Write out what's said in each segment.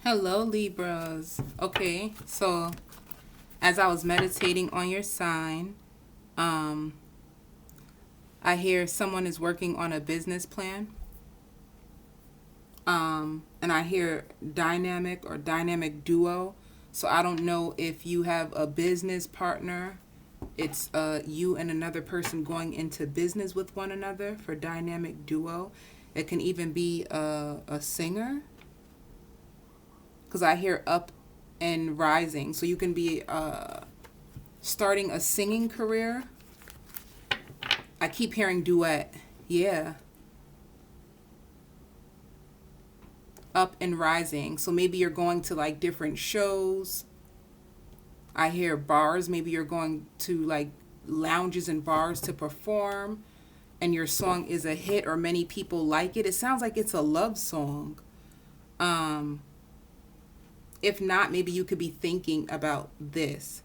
Hello, Libras. Okay, so as I was meditating on your sign, um, I hear someone is working on a business plan. And I hear dynamic or dynamic duo. So I don't know if you have a business partner. It's you and another person going into business with one another for dynamic duo. It can even be a singer, because I hear up and rising. So you can be starting a singing career. I keep hearing duet. Yeah. Up and rising. So maybe you're going to like different shows. I hear bars. Maybe you're going to like lounges and bars to perform, and your song is a hit or many people like it. It sounds like it's a love song. If not, maybe you could be thinking about this.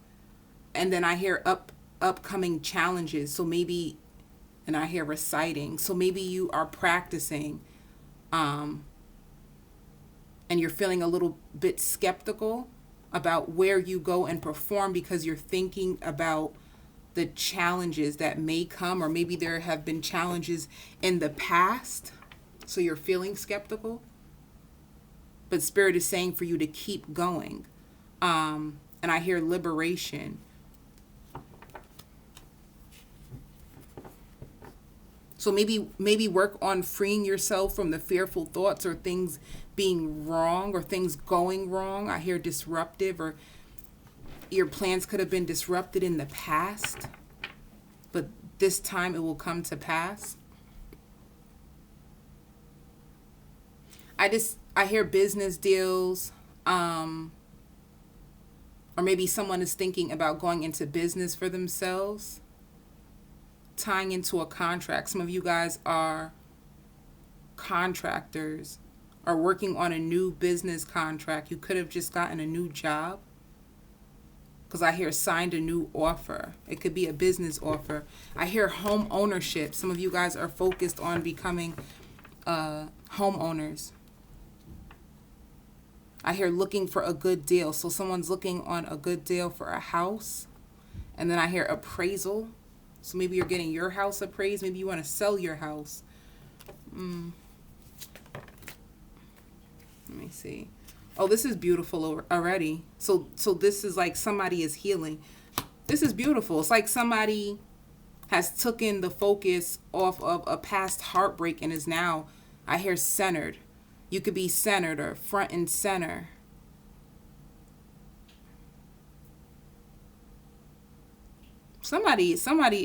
And then I hear upcoming challenges. So maybe, and I hear reciting. So maybe you are practicing, and you're feeling a little bit skeptical about where you go and perform because you're thinking about the challenges that may come, or maybe there have been challenges in the past. So you're feeling skeptical. But Spirit is saying for you to keep going. And I hear liberation. So maybe work on freeing yourself from the fearful thoughts or things being wrong or things going wrong. I hear disruptive, or your plans could have been disrupted in the past, but this time it will come to pass. I hear business deals, or maybe someone is thinking about going into business for themselves, tying into a contract. Some of you guys are contractors, are working on a new business contract. You could have just gotten a new job, because I hear signed a new offer. It could be a business offer. I hear home ownership. Some of you guys are focused on becoming homeowners. I hear looking for a good deal. So someone's looking on a good deal for a house. And then I hear appraisal. So maybe you're getting your house appraised. Maybe you want to sell your house. Let me see. Oh, this is beautiful already. So this is like somebody is healing. This is beautiful. It's like somebody has taken the focus off of a past heartbreak and is now, I hear, centered. You could be centered or front and center. Somebody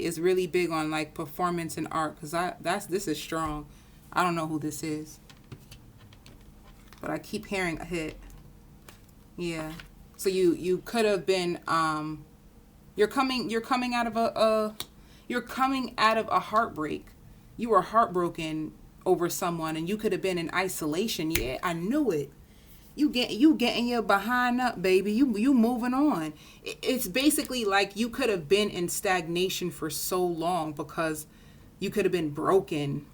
is really big on like performance and art, because this is strong. I don't know who this is, but I keep hearing a hit. Yeah. So you could have been you're coming out of a heartbreak. You were heartbroken over someone, and you could have been in isolation. Yeah, I knew it. You getting your behind up, baby. You moving on. It's basically like you could have been in stagnation for so long because you could have been broken,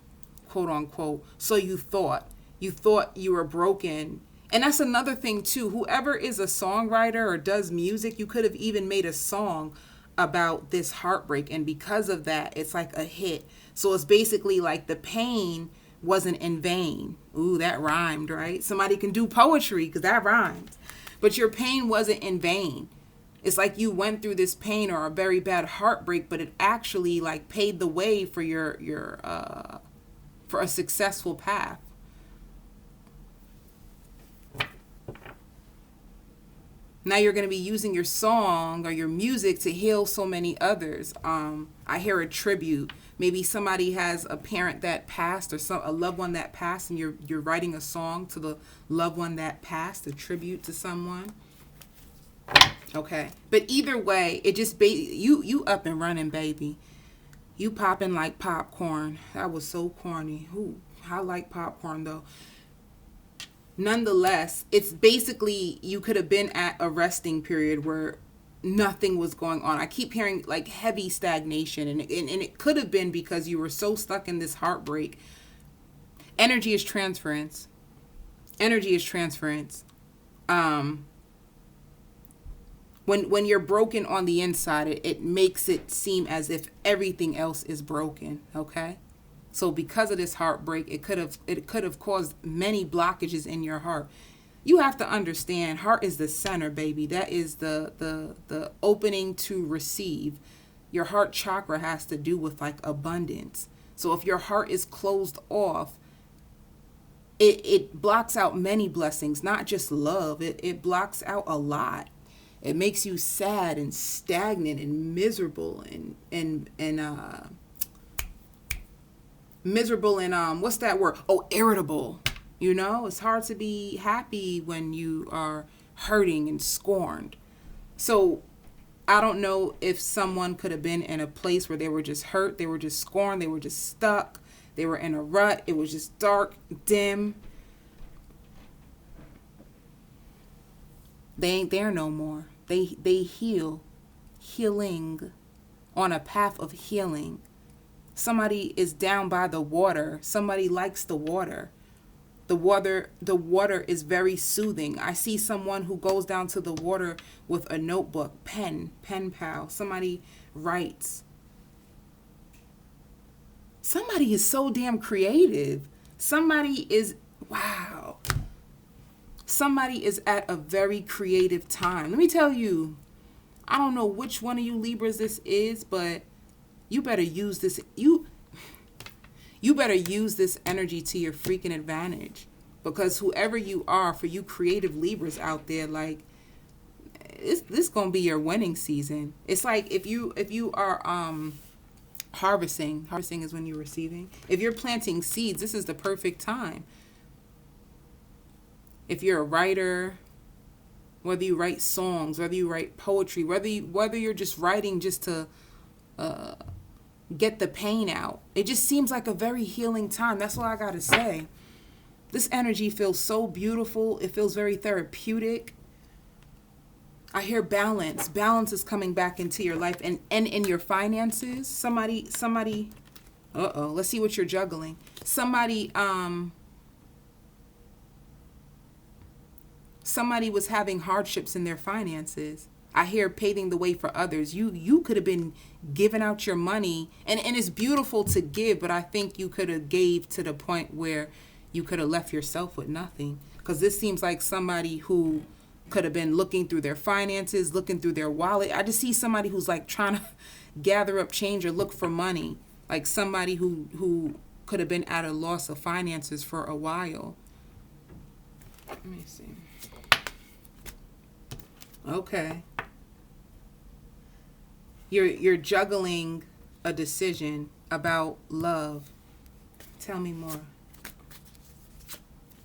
quote unquote. So you thought you were broken. And that's another thing too. Whoever is a songwriter or does music, you could have even made a song about this heartbreak, and because of that, it's like a hit. So it's basically like the pain wasn't in vain. Ooh, that rhymed, right? Somebody can do poetry because that rhymes. But your pain wasn't in vain. It's like you went through this pain or a very bad heartbreak, but it actually like paved the way for your for a successful path. Now you're going to be using your song or your music to heal so many others. I hear a tribute. Maybe somebody has a parent that passed, or a loved one that passed, and you're writing a song to the loved one that passed, a tribute to someone. Okay, but either way, it just you up and running, baby. You popping like popcorn. That was so corny. Ooh, I like popcorn though. Nonetheless, it's basically you could have been at a resting period where nothing was going on. I keep hearing like heavy stagnation, and it could have been because you were so stuck in this heartbreak. Energy is transference. Energy is transference. Um, when you're broken on the inside, it makes it seem as if everything else is broken. Okay, so because of this heartbreak, it could have caused many blockages in your heart. You have to understand, heart is the center, baby. That is the opening to receive. Your heart chakra has to do with like abundance. So if your heart is closed off, it blocks out many blessings, not just love. It blocks out a lot. It makes you sad and stagnant and miserable and miserable and what's that word? Oh, irritable. You know, it's hard to be happy when you are hurting and scorned. So I don't know if someone could have been in a place where they were just hurt, they were just scorned, they were just stuck, they were in a rut, it was just dark, dim. They ain't there no more. They healing on a path of healing. Somebody is down by the water. Somebody likes the water. The water is very soothing. I see someone who goes down to the water with a notebook, pen pal. Somebody writes. Somebody is so damn creative. Wow. Somebody is at a very creative time. Let me tell you, I don't know which one of you Libras this is, but you better use this. You better use this energy to your freaking advantage, because whoever you are, for you creative Libras out there, like this gonna be your winning season. It's like if you are harvesting is when you're receiving. If you're planting seeds, this is the perfect time. If you're a writer, whether you write songs, whether you write poetry, whether you're just writing just to get the pain out. It just seems like a very healing time. That's all I gotta say. This energy feels so beautiful. It feels very therapeutic. I hear balance. Balance is coming back into your life and in your finances. Somebody, let's see what you're juggling. Somebody was having hardships in their finances. I hear paving the way for others. You could have been giving out your money, and it's beautiful to give, but I think you could have gave to the point where you could have left yourself with nothing. Because this seems like somebody who could have been looking through their finances, looking through their wallet. I just see somebody who's like trying to gather up change or look for money. Like somebody who could have been at a loss of finances for a while. Let me see. Okay. You're juggling a decision about love. Tell me more.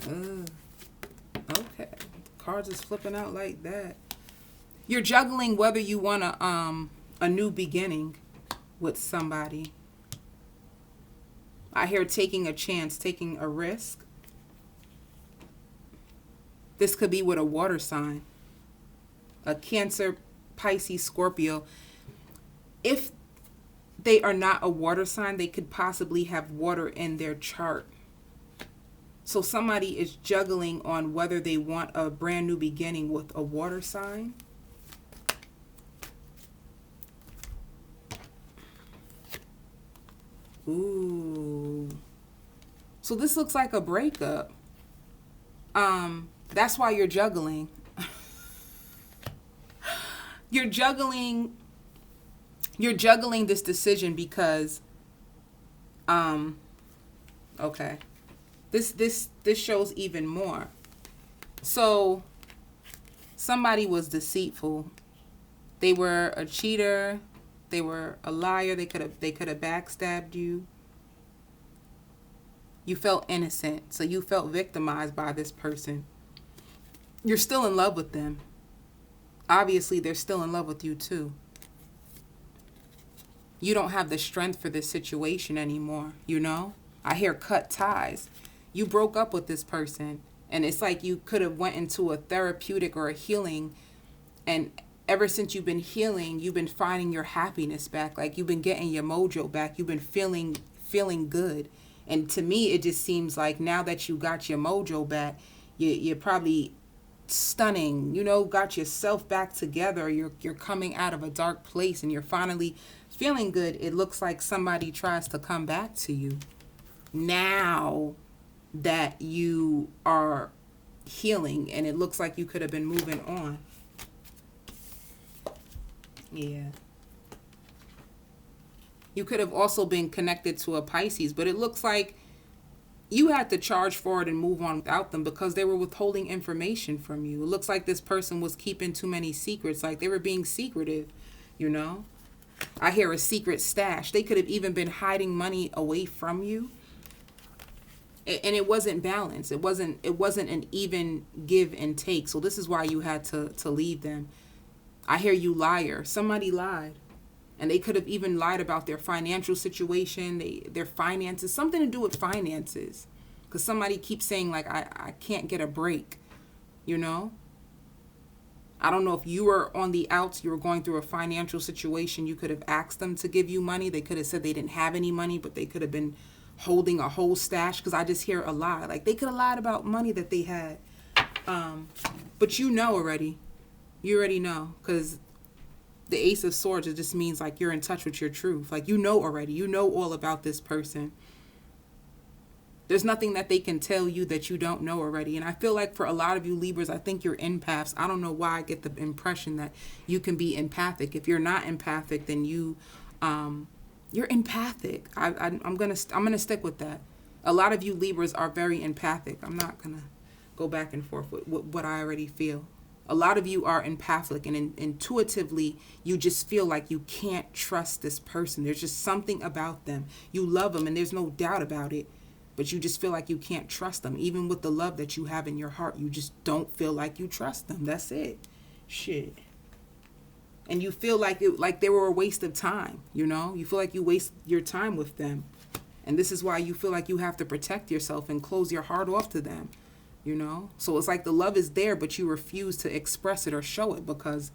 Okay. Cards is flipping out like that. You're juggling whether you want a new beginning with somebody. I hear taking a chance, taking a risk. This could be with a water sign. A Cancer, Pisces, Scorpio. If they are not a water sign, they could possibly have water in their chart. So somebody is juggling on whether they want a brand new beginning with a water sign. Ooh. So this looks like a breakup. That's why you're juggling. You're juggling this decision because okay. This shows even more. So somebody was deceitful. They were a cheater, they were a liar, they could have backstabbed you. You felt innocent, so you felt victimized by this person. You're still in love with them. Obviously, they're still in love with you too. You don't have the strength for this situation anymore, you know? I hear cut ties. You broke up with this person, and it's like you could have went into a therapeutic or a healing, and ever since you've been healing, you've been finding your happiness back. Like you've been getting your mojo back. You've been feeling good. And to me, it just seems like now that you got your mojo back, you're probably stunning, got yourself back together, you're coming out of a dark place and you're finally feeling good, it looks like somebody tries to come back to you now that you are healing, and it looks like you could have been moving on. Yeah. You could have also been connected to a Pisces, but it looks like you had to charge for it and move on without them because they were withholding information from you. It looks like this person was keeping too many secrets, like they were being secretive, I hear a secret stash. They could have even been hiding money away from you. And it wasn't balanced. It wasn't an even give and take. So this is why you had to leave them. I hear you liar. Somebody lied. And they could have even lied about their financial situation, their finances, something to do with finances. Because somebody keeps saying, like, I can't get a break, I don't know if you were on the outs, you were going through a financial situation, you could have asked them to give you money. They could have said they didn't have any money, but they could have been holding a whole stash, because I just hear a lie. Like, they could have lied about money that they had. But already. You already know, because the Ace of Swords, it just means like you're in touch with your truth. Like, already. You know all about this person. There's nothing that they can tell you that you don't know already. And I feel like for a lot of you Libras, I think you're empaths. I don't know why I get the impression that you can be empathic. If you're not empathic, then you're empathic. I'm gonna stick with that. A lot of you Libras are very empathic. I'm not gonna go back and forth with what I already feel. A lot of you are empathic, and intuitively, you just feel like you can't trust this person. There's just something about them. You love them, and there's no doubt about it, but you just feel like you can't trust them. Even with the love that you have in your heart, you just don't feel like you trust them. That's it. Shit. And you feel like they were a waste of time, You feel like you waste your time with them. And this is why you feel like you have to protect yourself and close your heart off to them. So it's like the love is there, but you refuse to express it or show it because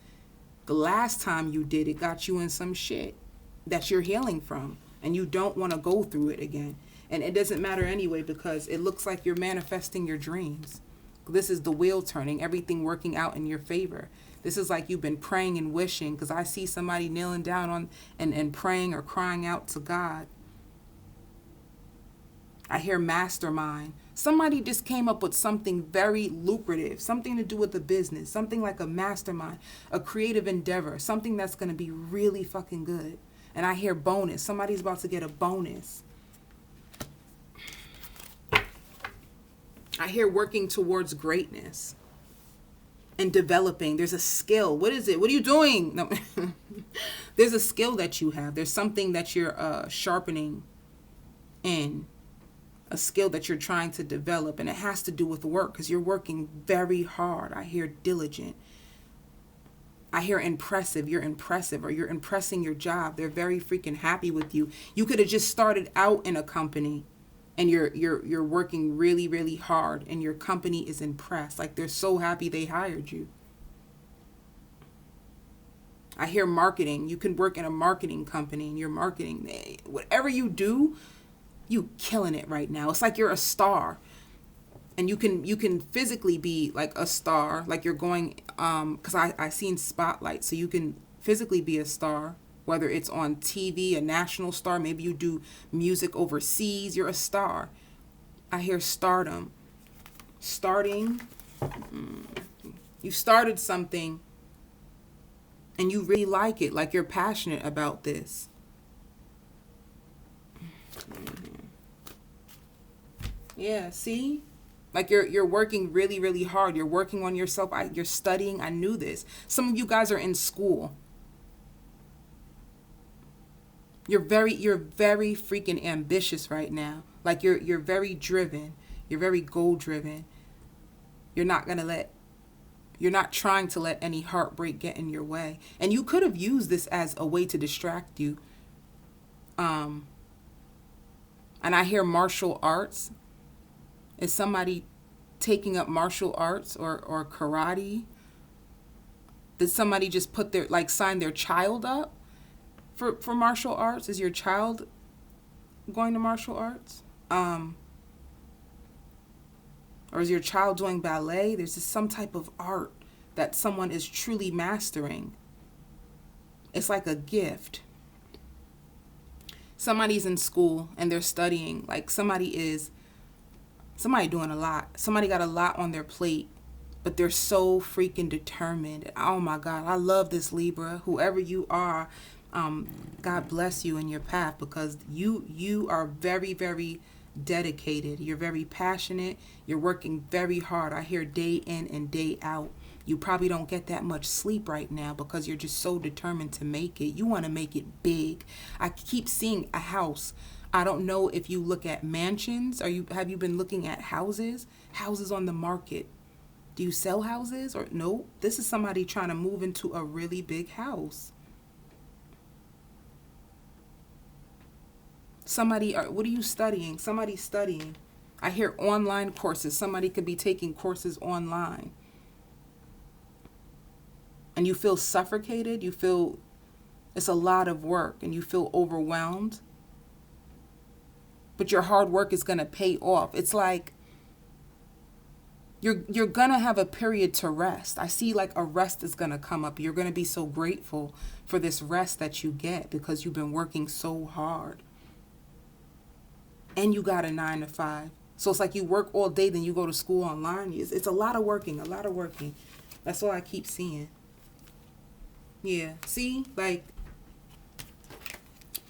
the last time you did, it got you in some shit that you're healing from, and you don't want to go through it again. And it doesn't matter anyway, because it looks like you're manifesting your dreams. This is the wheel turning, everything working out in your favor. This is like you've been praying and wishing, because I see somebody kneeling down on and praying or crying out to God. I hear mastermind. Somebody just came up with something very lucrative, something to do with the business, something like a mastermind, a creative endeavor, something that's going to be really fucking good. And I hear bonus. Somebody's about to get a bonus. I hear working towards greatness and developing. There's a skill. What is it? What are you doing? No. There's a skill that you have. There's something that you're sharpening in. A skill that you're trying to develop, and it has to do with work because you're working very hard. I hear diligent. I hear impressive. You're impressive, or you're impressing your job. They're very freaking happy with you. You could have just started out in a company and you're working really, really hard, and your company is impressed. Like, they're so happy they hired you. I hear marketing. You can work in a marketing company and you're marketing. Whatever you do, you killing it right now. It's like you're a star, and you can physically be like a star, like you're going because I seen spotlight, so you can physically be a star, whether it's on TV, a national star, maybe you do music overseas, you're a star. I hear stardom. You started something and you really like it, like you're passionate about this. Yeah, see? Like you're working really, really hard. You're working on yourself. You're studying. I knew this. Some of you guys are in school. You're very freaking ambitious right now. Like you're very driven. You're very goal driven. You're not trying to let any heartbreak get in your way. And you could have used this as a way to distract you. And I hear martial arts. Is somebody taking up martial arts or karate? Did somebody just sign their child up for martial arts? Is your child going to martial arts? Or is your child doing ballet? There's just some type of art that someone is truly mastering. It's like a gift. Somebody's in school and they're studying. Like somebody doing a lot. Somebody got a lot on their plate, but they're so freaking determined. Oh my God, I love this, Libra. Whoever you are, God bless you in your path, because you are very, very dedicated. You're very passionate. You're working very hard. I hear day in and day out. You probably don't get that much sleep right now because you're just so determined to make it. You want to make it big. I keep seeing a house. I don't know if you look at mansions. Have you been looking at houses? Houses on the market. Do you sell houses? Or no? This is somebody trying to move into a really big house. What are you studying? Somebody's studying. I hear online courses. Somebody could be taking courses online. And you feel suffocated. You feel it's a lot of work and you feel overwhelmed. But your hard work is going to pay off. It's like you're going to have a period to rest. I see like a rest is going to come up. You're going to be so grateful for this rest that you get because you've been working so hard. And you got a 9 to 5. So it's like you work all day, then you go to school online. It's a lot of working, That's all I keep seeing. Yeah, see, like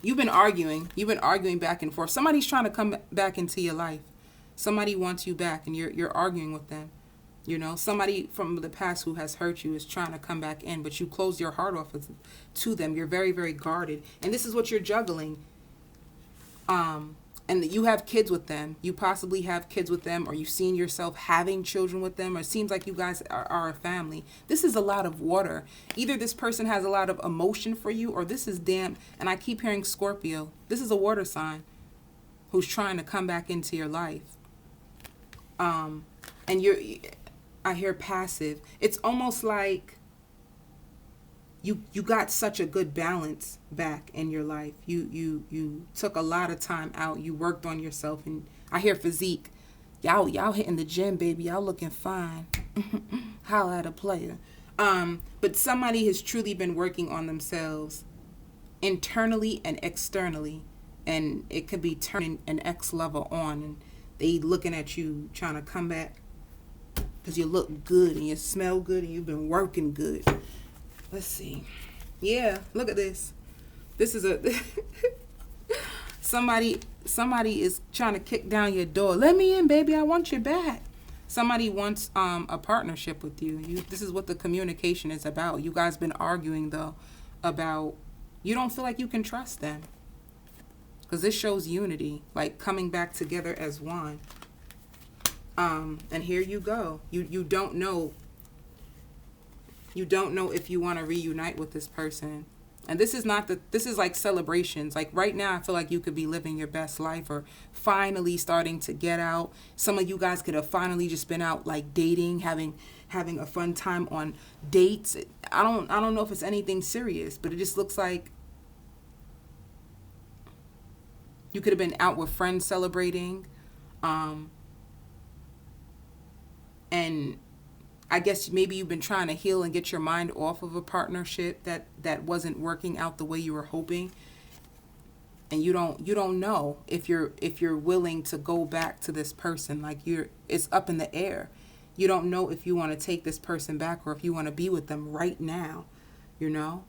you've been arguing back and forth. Somebody's trying to come back into your life. Somebody wants you back and you're arguing with them. You know, somebody from the past who has hurt you is trying to come back in, but you close your heart off to them. You're very, very guarded. And this is what you're juggling. And you have kids with them. You possibly have kids with them, or you've seen yourself having children with them, or it seems like you guys are a family. This is a lot of water. Either this person has a lot of emotion for you, or this is damn, and I keep hearing Scorpio. This is a water sign who's trying to come back into your life. And I hear passive. It's almost like you got such a good balance back in your life. You took a lot of time out. You worked on yourself, and I hear physique. Y'all hitting the gym, baby. Y'all looking fine. Holla at a player. But somebody has truly been working on themselves internally and externally, and it could be turning an X level on, and they looking at you trying to come back because you look good and you smell good and you've been working good. Let's see. Yeah, look at this. This is somebody is trying to kick down your door. Let me in, baby. I want you back. Somebody wants a partnership with you. This is what the communication is about. You guys been arguing though about you don't feel like you can trust them. Because this shows unity, like coming back together as one. And here you go. You don't know. You don't know if you want to reunite with this person. And this is like celebrations. Like right now, I feel like you could be living your best life or finally starting to get out. Some of you guys could have finally just been out like dating, having a fun time on dates. I don't know if it's anything serious, but it just looks like you could have been out with friends celebrating. And I guess maybe you've been trying to heal and get your mind off of a partnership that wasn't working out the way you were hoping. And you don't know if you're willing to go back to this person. Like it's up in the air. You don't know if you want to take this person back or if you want to be with them right now. You know?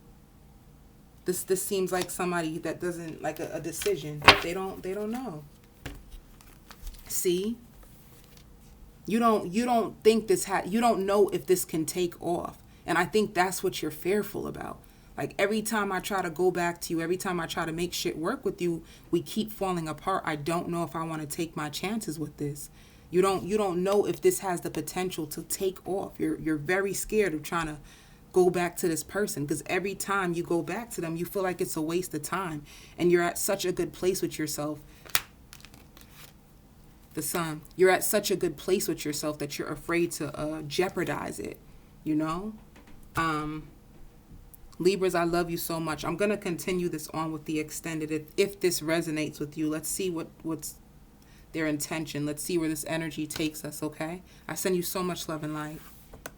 This seems like somebody that doesn't like a decision. They don't know. See? You don't think you don't know if this can take off. And I think that's what you're fearful about. Like every time I try to go back to you, every time I try to make shit work with you, we keep falling apart. I don't know if I want to take my chances with this. You don't know if this has the potential to take off. You're very scared of trying to go back to this person because every time you go back to them, you feel like it's a waste of time. And you're at such a good place with yourself. The Sun, you're at such a good place with yourself that you're afraid to jeopardize it, you know? Libras, I love you so much. I'm going to continue this on with the extended if this resonates with you. Let's see what's their intention. Let's see where this energy takes us, okay? I send you so much love and light.